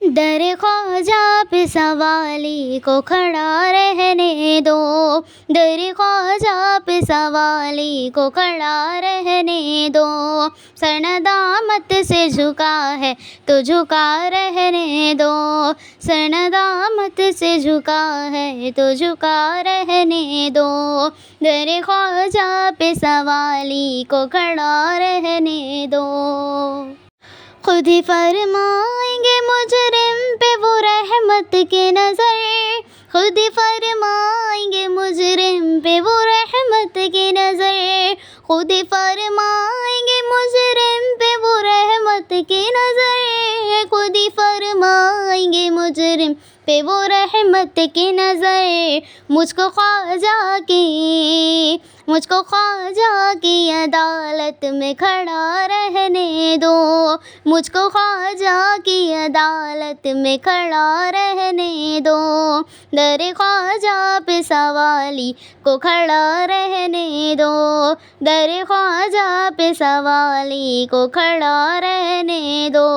दर ख्वाजा पे सवाली को खड़ा रहने दो, दर ख्वाजा पे सवाली को खड़ा रहने दो। सर नदामत से झुका है तो झुका रहने दो, सर नदामत से झुका है तो झुका रहने दो। दर ख्वाजा पे सवाली को खड़ा रहने दो। खुद ही फरमाएंगे मुजरिम पे वो रहमत के नज़र, खुद ही फरमाएंगे मुजरिम पे वो रहमत के नज़र, खुद ही फरमाएंगे मुजरिम पे वो रहमत के नज़र, खुद ही फरमाएंगे मुजरिम पे वो रहमत की नज़र। मुझको ख्वाजा की अदालत में खड़ा रहने दो, मुझको ख्वाजा की अदालत में खड़ा रहने दो। दर ख्वाजा पे सवाली को खड़ा रहने दो, दर ख्वाजा पे सवाली को खड़ा रहने दो।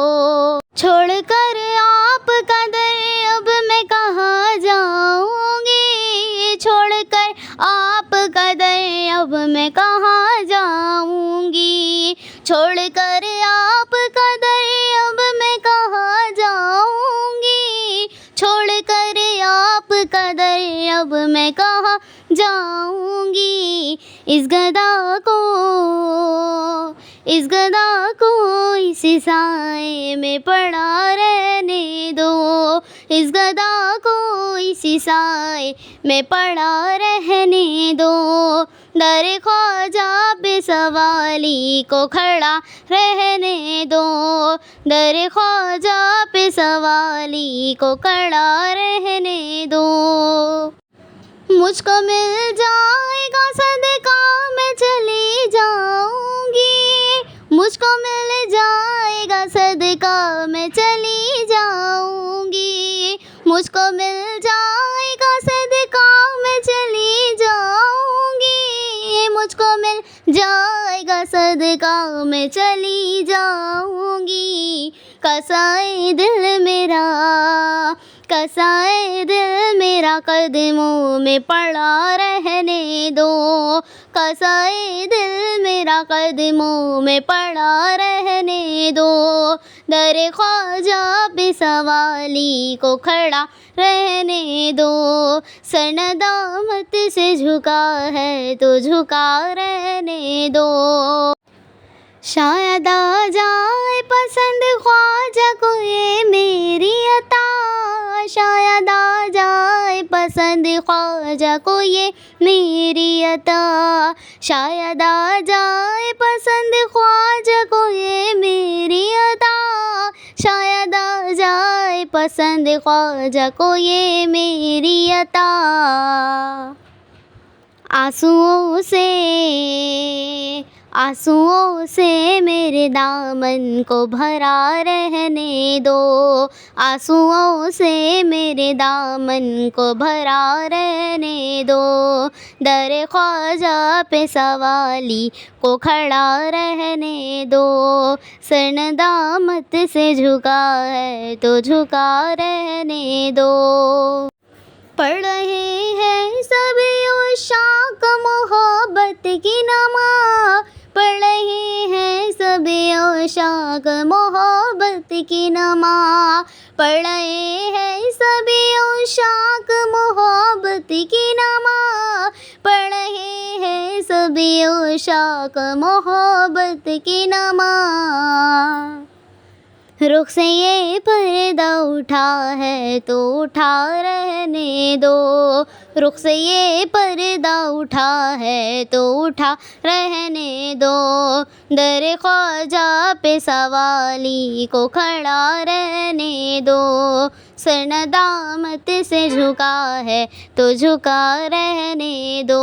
छोड़कर आपका दर अब मैं कहाँ जाऊँगी, छोड़कर आपका दर अब मैं कहाँ जाऊँगी, छोड़कर आपका दर अब मैं कहाँ जाऊँगी, छोड़कर आपका दर अब मैं कहाँ जाऊँगी। इस गदा को इसी साए में पड़ा रहने दो, इस गदा को इसी साए में पड़ा रहने दो। दर ख्वाजा पे सवाली को खड़ा रहने दो, दर ख्वाजा पे सवाली को खड़ा रहने दो। मुझको मिल जाएगा सदका मैं चली जाऊँगी, मुझको मिल जाएगा सदका मैं चली जाऊँगी, मुझको मिल जाएगा सदका मैं चली जाऊँगी, मुझको मिल जाएगा सदका मैं चली जाऊँगी। कसाए दिल मेरा कदमों में पड़ा रहने दो, कसाए दिल मेरा कदमों में पड़ा रहने दो। दर ख्वाजा पे सवाली को खड़ा रहने दो, सर नदामत से झुका है तो झुका रहने दो। शायद आ जाए पसंद ख्वाजा को ये मेरी अता, शायद आ जाए पसंद ख्वाजा को ये मेरी अता, शायद आ जाए पसंद ख्वाजा को ये मेरी अता, शायद आ जाए पसंद ख्वाजा को ये मेरी अता। आंसुओं से मेरे दामन को भरा रहने दो, आंसुओं से मेरे दामन को भरा रहने दो। दर ख्वाजा पे सवाली को खड़ा रहने दो, सर नदामत से झुका है तो झुका रहने दो। पढ़ रहे हैं सभी उशाक मोहब्बत की नमाज़, पढ़ रहे हैं सभी उशाक मोहब्बत की नमाज़, पढ़ रहे हैं सभी उशाक मोहब्बत की नमाज़, पढ़ रहे हैं सभी उशाक मोहब्बत की नमाज़। रुख से ये पर्दा उठा है तो उठा रहने दो, रुख से ये पर्दा उठा है तो उठा रहने दो। दर ख्वाजा पे सवाली को खड़ा रहने दो, सर नदामत से झुका है तो झुका रहने दो।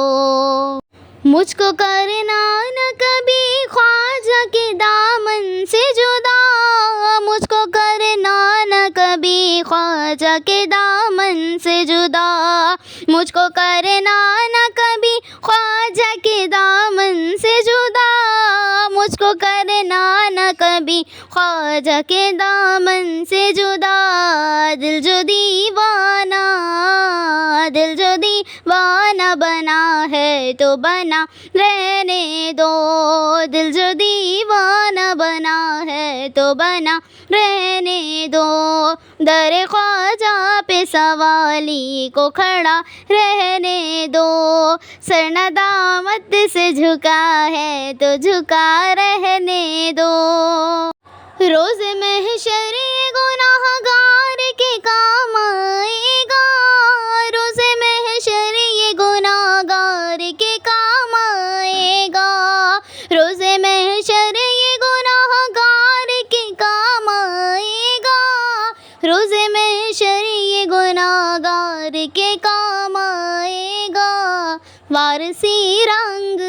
मुझको करना न कभी ख्वाजा के दामन से जुदा, मुझको करना न कभी ख्वाजा के दामन से जुदा, मुझको करना न कभी ख्वाजा के दामन से जुदा, मुझको करना न कभी ख्वाजा के दामन से जुदा। दो। दिल जो दीवाना बना है तो बना रहने दो। दर ख्वाजा पे सवाली को खड़ा रहने दो। सर नदामत से झुका है तो झुका रहने दो। रोज़ महशर ये गुनाहगार के काम आएगा। रोज़ महशर ये गुनाहगार के काम आएगा। रोज़ महशर ये गुनाहगार के काम आएगा। रोज़ महशर ये गुनाहगार के काम आएगा। वारसी रंग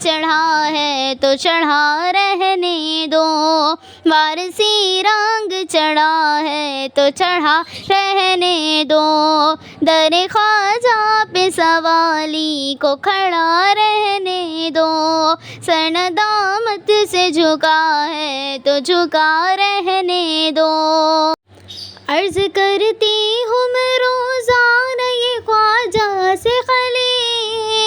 चढ़ा है तो चढ़ा रहने दो। वारसी रंग चढ़ा है तो चढ़ा रहने दो। दर ख्वाजा पे सवाली को खड़ा रहने दो। सर नदामत से झुका है तो झुका रहने दो। अर्ज़ करती हूँ मैं रोज़ाना ये ख्वाजा से खली।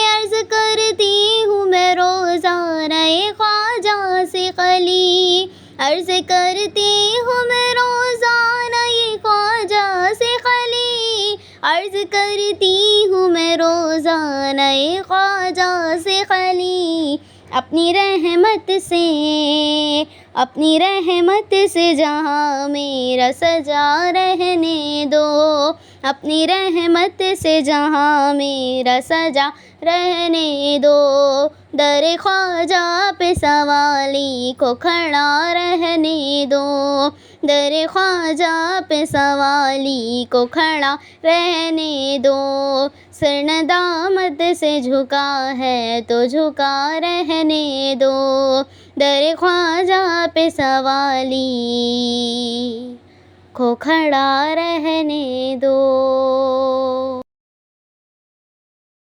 अर्ज़ करती हूँ मैं रोज़ाना ये ख्वाजा से खली। अर्ज़ करती हूँ मैं रोज़ाना ये ख्वाजा से खली। अर्ज़ करती हूँ मैं रोज़ाना ये ख्वाजा से खली। अपनी रहमत से जहाँ मेरा सजा रहने दो। अपनी रहमत से जहाँ मेरा सजा रहने दो। दर ख्वाजा पे सवाली को खड़ा रहने दो। दर ख्वाजा पे सवाली को खड़ा रहने दो। सर नदामत से झुका है तो झुका रहने दो। दर ख्वाजा पे सवाली को खड़ा रहने दो।